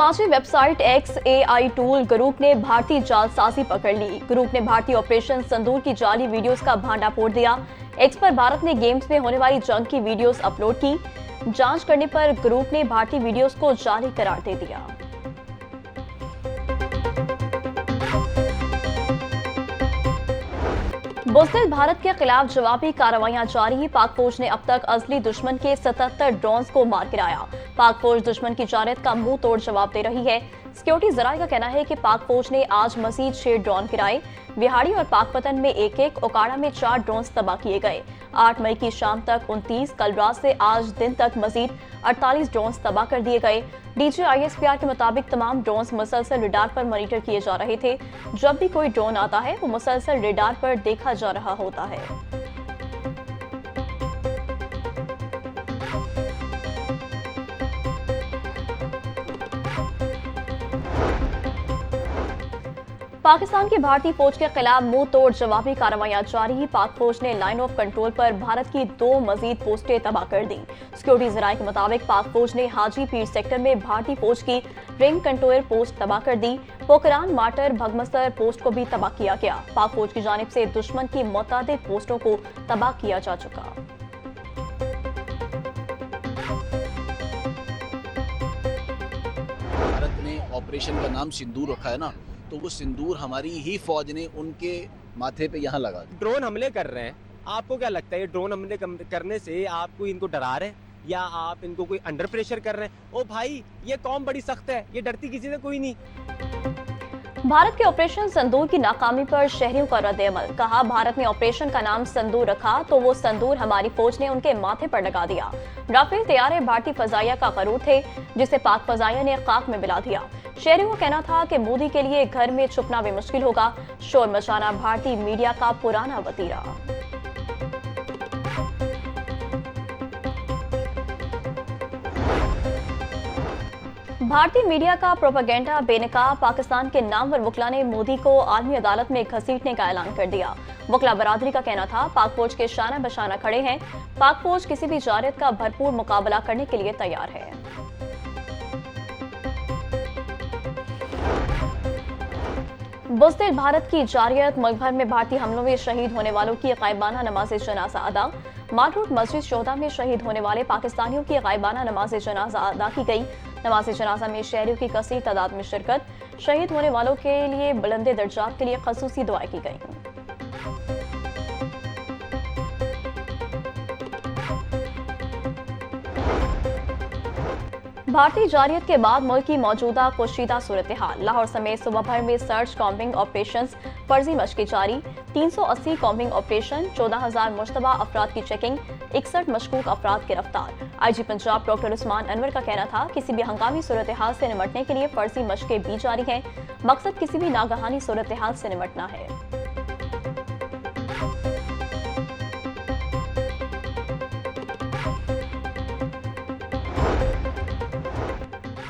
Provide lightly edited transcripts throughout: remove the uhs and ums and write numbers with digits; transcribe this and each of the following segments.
समाजी website XAI tool group ने भारतीय जालसाजी पकड़ ली। ग्रुप ने भारतीय ऑपरेशन सिंदूर की जाली वीडियोस का भांडा फोड़ दिया। एक्स पर भारत ने गेम्स में होने वाली जंग की वीडियोस अपलोड की। जांच करने पर ग्रुप ने भारतीय वीडियोस को जाली करार दे दिया। बुज़दिल भारत के खिलाफ जवाबी कार्रवाइयां जारी। पाक फौज ने अब तक असली दुश्मन के 77 ड्रोन्स को मार गिराया। पाक फौज दुश्मन की जानिब का मुंह तोड़ जवाब दे रही है। सिक्योरिटी जराये का कहना है कि पाक फौज ने आज मजीद 6 ड्रोन गिराए। बिहाड़ी और पाकपतन में 1-1, ओकाड़ा में 4 ड्रोन तबाह किए गए। 8 मई की शाम तक 29, कल रात से आज दिन तक मजीद 48 ड्रोन तबाह कर दिए गए। DGISPR के मुताबिक तमाम ड्रोन मुसलसल रडार पर मॉनिटर किए जा रहे थे। जब भी कोई ड्रोन आता है वो मुसलसल रडार पर देखा जा रहा होता है। पाकिस्तान की भारतीय फौज के खिलाफ मुंह तोड़ जवाबी कार्रवाइयां जारी। पाक फौज ने लाइन ऑफ कंट्रोल पर भारत की 2 मजीद पोस्टें तबाह कर दी। सिक्योरिटी जराये के मुताबिक पाक फौज ने हाजी पीर सेक्टर में भारतीय फौज की रिंग कंट्रोल पोस्ट तबाह कर दी। पोखरान, माटर, भगमसर पोस्ट को भी तबाह किया गया। पाक फौज की जानिब से दुश्मन की मुतअद्दिद पोस्टों को तबाह किया जा चुका। भारत ने ऑपरेशन का नाम सिंदूर रखा है ना, तो वो सिंदूर हमारी ही फौज ने उनके माथे पे यहाँ लगा दिया। ड्रोन हमले कर रहे हैं, आपको क्या लगता है ये ड्रोन हमले करने से आपको इनको डरा रहे हैं या आप इनको कोई अंडर प्रेशर कर रहे हैं? ओ भाई, ये कौम बड़ी सख्त है, ये डरती किसी से कोई नहीं। भारत के ऑपरेशन सिंदूर की नाकामी पर शहरियों का रद्द-ए-अमल। कहा, भारत ने ऑपरेशन का नाम सिंदूर रखा तो वो सिंदूर हमारी फौज ने उनके माथे पर लगा दिया। राफेल तैयारे भारतीय फजाइया का गरूर थे, जिसे पाक फजाइया ने खाक में मिला दिया। शहरियों का कहना था कि मोदी के लिए घर में छुपना भी मुश्किल होगा। शोर मचाना भारतीय मीडिया का पुराना वतीरा। भारतीय मीडिया का प्रोपेगेंडा बेनकाब। पाकिस्तान के नामवर वकला ने मोदी को आलमी अदालत में घसीटने का ऐलान कर दिया। वकला बरादरी का कहना था, पाक फौज के शाना बशाना खड़े हैं। पाक फौज किसी भी जारियत का भरपूर मुकाबला करने के लिए तैयार है। बुज़दिल भारत की जारियत। मुल्क भर में भारतीय हमलों में शहीद होने वालों की गायबाना नमाज जनाजा अदा। मालरोड मस्जिद शोहदा में शहीद होने वाले पाकिस्तानियों की गायबाना नमाज जनाजा अदा की गई। नमाज जनाजा में शहरियों की कसीर तादाद में शिरकत। शहीद होने वालों के लिए बुलंदे दर्जात के लिए खसूसी दुआएं की गई। भारतीय जारियत के बाद मुल्क की मौजूदा पोशीदा सूरत हाल। लाहौर समेत सूबा भर में सर्च कॉम्बिंग ऑपरेशंस, फर्जी मशक़ें जारी। 380 कॉम्बिंग ऑपरेशन, 14,000 मुश्तबा अफराद की चेकिंग, 61 मशकूक अफराद गिरफ्तार। IG पंजाब डॉक्टर उस्मान अनवर का कहना था, किसी भी हंगामी सूरत हाल से निमटने के लिए फर्जी मशक़ें भी जारी हैं। मकसद किसी भी नागहानी सूरत हाल से निमटना है।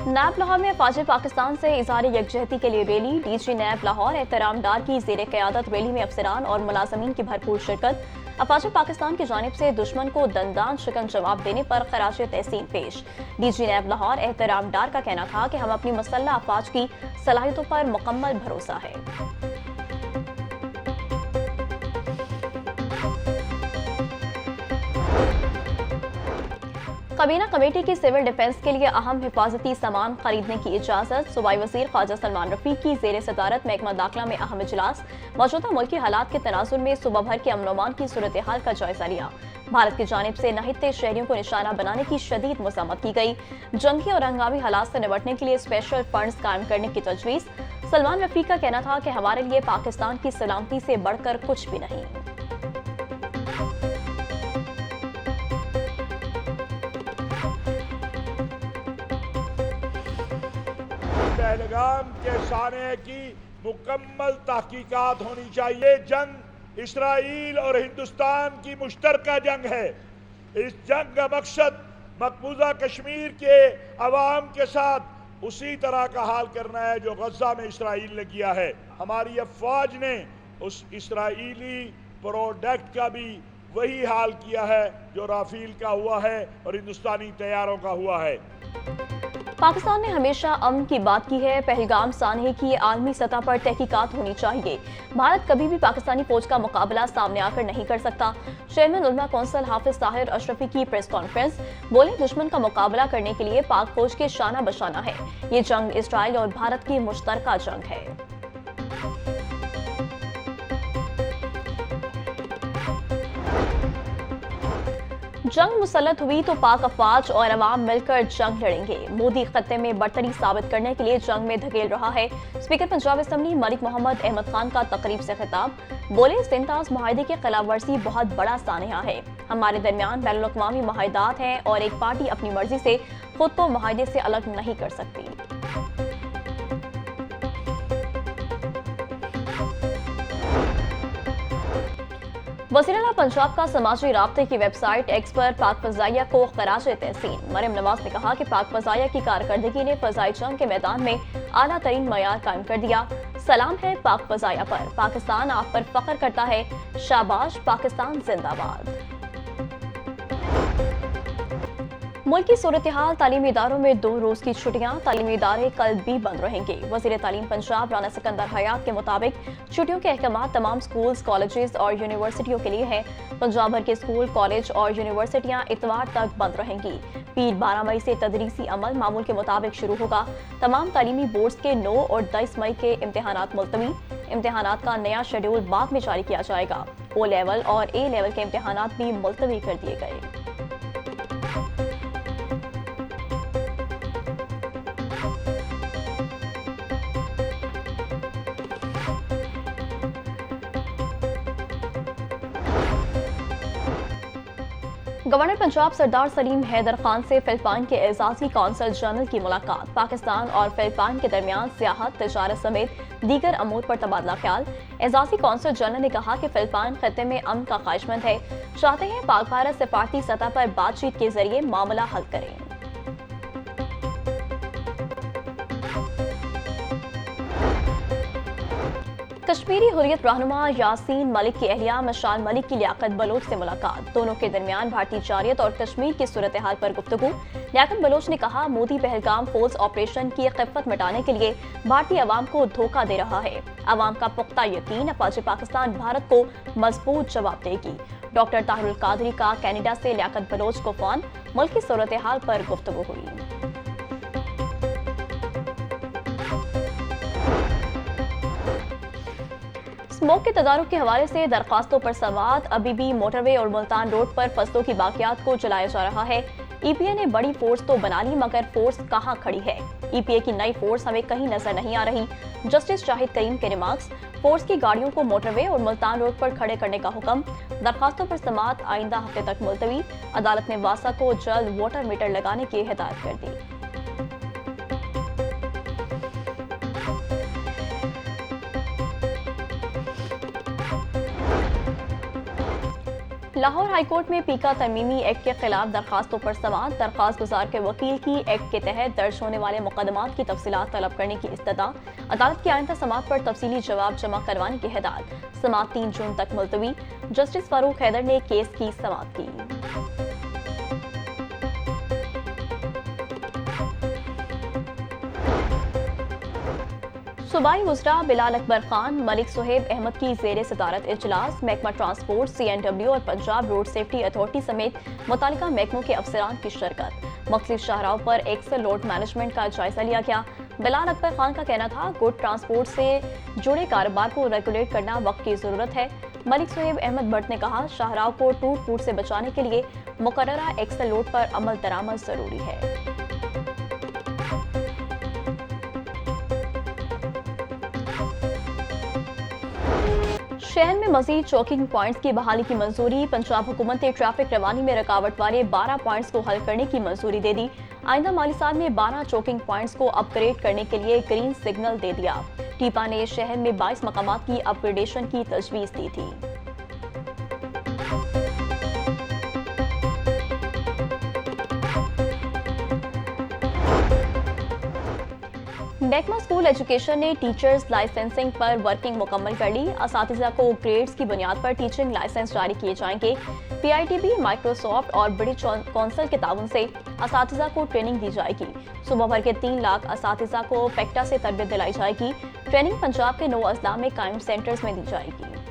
नैब लाहौर में अफवाज पाकिस्तान से इज़हार यकजहती के लिए रैली। DG नैब लाहौर एहतराम डार की ज़ेर क़यादत रैली में अफसरान और मुलाज़मीन की भरपूर शिरकत। अफवाज पाकिस्तान की जानिब से दुश्मन को दंदान शिकन जवाब देने पर खराज तहसीन पेश। DG नैब लाहौर एहतराम डार का कहना था कि हम अपनी मुसल्लह अफवाज की सलाहियतों पर मुकम्मल भरोसा है। काबीना कमेटी की सिविल डिफेंस के लिए अहम हिफाजती सामान खरीदने की इजाजत। सूबाई वजीर ख्वाजा सलमान रफीक की ज़ेर सदारत महकमा दाखिला में अहम इजलास। मौजूदा मुल्की हालात के तनाजुर में सूबा भर के अमन-ओ-अमान की सूरत हाल का जायजा लिया। भारत की जानिब से नहित्ते शहरियों को निशाना बनाने की शदीद मज़म्मत की गई। जंगी और हंगामी हालात से निपटने के लिए स्पेशल फंड्स कायम करने की तजवीज़। सलमान रफीक का कहना था कि हमारे लिए पाकिस्तान की सलामती से बढ़कर कुछ भी नहीं। पहलगाम के साने की मुकम्मल तहकीकात होनी चाहिए। जंग इसराइल और हिंदुस्तान की मुश्तरका जंग है। इस जंग का मकसद मकबूजा कश्मीर के अवाम के साथ उसी तरह का हाल करना है जो गजा में इसराइल ने किया है। हमारी अफवाज ने उस इसराइली प्रोडक्ट का भी वही हाल किया है जो राफेल का हुआ है और हिंदुस्तानी तैयारों का हुआ है। पाकिस्तान ने हमेशा अमन की बात की है। पहलगाम सानहे की आलमी सतह पर तहकीकात होनी चाहिए। भारत कभी भी पाकिस्तानी फौज का मुकाबला सामने आकर नहीं कर सकता। चेयरमैन उलमा कौंसिल हाफिज ताहिर अशरफी की प्रेस कॉन्फ्रेंस। बोले, दुश्मन का मुकाबला करने के लिए पाक फौज के शाना बशाना है। ये जंग इसराइल और भारत की मुश्तरका जंग है। जंग मुसल्लत हुई तो पाक अफवाज और अवाम मिलकर जंग लड़ेंगे। मोदी खत्ते में बरतरी साबित करने के लिए जंग में धकेल रहा है। स्पीकर पंजाब असेंबली मलिक मोहम्मद अहमद खान का तकरीब से खिताब। बोले, सिंतास मुआहदे की खिलाफ वर्जी बहुत बड़ा सानहा है। हमारे दरमियान बैनुल अक़वामी मुआहदात हैं और एक पार्टी अपनी मर्जी से खुद को मुआहदे से अलग नहीं कर सकती। वज़ीर-ए-आला पंजाब का समाजी राब्ते की वेबसाइट एक्स पर पाक फ़ज़ाइया को ख़राज तहसीन। मरियम नवाज ने कहा कि पाक फ़ज़ाइया की कारकर्दगी ने फ़ज़ाई जंग के मैदान में आला तरीन मयार कायम कर दिया। सलाम है पाक फ़ज़ाइया पर, पाकिस्तान आप पर फ़ख्र करता है। शाबाश, पाकिस्तान जिंदाबाद। मुल्क की सूरत हाल, तालीमी इदारों में 2 रोज की छुट्टियां। तालीमी इदारे कल भी बंद रहेंगे। वज़ीर तालीम पंजाब राना सिकंदर हयात के मुताबिक छुट्टियों के अहकाम तमाम स्कूल्स, कॉलेजेस और यूनिवर्सिटियों के लिए हैं। पंजाब भर के स्कूल, कॉलेज और यूनिवर्सिटियां इतवार तक बंद रहेंगी। पीर 12 मई से तदरीसी अमल मामूल के मुताबिक शुरू होगा। तमाम तालीमी बोर्ड्स के 9 और 10 मई के इम्तिहानात मुलतवी। इम्तिहानात का नया शेड्यूल बाद में जारी किया जाएगा। O लेवल और A लेवल के इम्तिहानात भी मुलतवी कर दिए गए। गवर्नर पंजाब सरदार सलीम हैदर खान से फिलिपाइन के एजाजी कौंसल जनरल की मुलाकात। पाकिस्तान और फिलिपाइन के दरमियान सियाहत, तिजारत समेत दीगर अमूर पर तबादला ख्याल। एजाजी कौंसल जनरल ने कहा कि फिलिपाइन खत्ते में अमन का ख्वाहिशमंद है, चाहते हैं पाक भारत सिफारती सतह पर बातचीत के जरिए मामला हल करें। कश्मीरी हुर्रियत रहनुमा यासीन मलिक की अहलिया मशाल मलिक की लियाकत बलोच से मुलाकात। दोनों के दरमियान भारतीय जारियत और कश्मीर की सूरत हाल पर गुफ्तगू। लियाकत बलोच ने कहा, मोदी पहलगाम फोर्स ऑपरेशन की खिफत मिटाने के लिए भारतीय अवाम को धोखा दे रहा है। अवाम का पुख्ता यकीन, अफवाज पाकिस्तान भारत को मजबूत जवाब देगी। डॉक्टर ताहिरुल कादरी का कैनेडा से लियाकत बलोच को फोन। मुल्क की सूरत हाल पर गुफ्तगू हुई। स्मोक के तदारुक के हवाले से दरखास्तों पर समाअत। अभी भी मोटरवे और मुल्तान रोड पर फसलों की बाकियात को जलाया जा रहा है। ईपीए ने बड़ी फोर्स तो बना ली, मगर फोर्स कहां खड़ी है? ईपीए की नई फोर्स हमें कहीं नजर नहीं आ रही। जस्टिस शाहिद करीम के रिमार्क्स। फोर्स की गाड़ियों को मोटरवे और मुल्तान रोड पर खड़े करने का हुक्म। दरखास्तों पर समाअत आइंदा हफ्ते तक मुलतवी। अदालत ने वासा को जल्द वाटर मीटर लगाने की हिदायत कर दी। लाहौर हाईकोर्ट में पीका तरमीमी एक्ट के खिलाफ दरखास्तों पर समाअत। दरखास्त गुजार के वकील की एक्ट के तहत दर्ज होने वाले मुकदमात की तफसीलात तलब करने की इस्तदा। अदालत की आइंदा समाअत पर तफसीली जवाब जमा करवाने की हिदायत। समाअत 3 जून तक मुलतवी। जस्टिस फारूक हैदर ने केस की समाअत की। सूबाई वज़रा बिलाल अकबर खान, मलिक सुहेब अहमद की ज़ेरे सदारत इजलास। महकमा ट्रांसपोर्ट, CNW और पंजाब रोड सेफ्टी अथॉरिटी समेत मुतालिका महकमों के अफसरान की शिरकत। मुख्तलिफ शाहराओं पर एक्सेल लोड मैनेजमेंट का जायजा लिया गया। बिलाल अकबर खान का कहना था, गुड ट्रांसपोर्ट से जुड़े कारोबार को रेगुलेट करना वक्त की जरूरत है। मलिक सुहेब अहमद भट्ट ने कहा, शाहराओं को टूट फूट से बचाने के लिए मुकर्ररा एक्सेल लोड पर अमल दरामद जरूरी है। शहर में मजीद चौकिंग पॉइंट्स की बहाली की मंजूरी। पंजाब हुकूमत ने ट्रैफिक रवानी में रुकावट वाले 12 पॉइंट्स को हल करने की मंजूरी दे दी। आइंदा माली साल में 12 चौकिंग पॉइंट्स को अपग्रेड करने के लिए ग्रीन सिग्नल दे दिया। टीपा ने शहर में 22 मकामात की अपग्रेडेशन की तजवीज़ दी थी। डेकमा स्कूल एजुकेशन ने टीचर्स लाइसेंसिंग पर वर्किंग मुकम्मल कर ली। असातिज़ा को ग्रेड्स की बुनियाद पर टीचिंग लाइसेंस जारी किए जाएंगे। PITB, माइक्रोसॉफ्ट और ब्रिटिश कौंसिल के ताउन से असातिज़ा को ट्रेनिंग दी जाएगी। सूबा भर के 3 लाख असातिज़ा को पेक्टा से तरबियत दिलाई जाएगी। ट्रेनिंग पंजाब के 9 अजला में कायम सेंटर्स में दी जाएगी।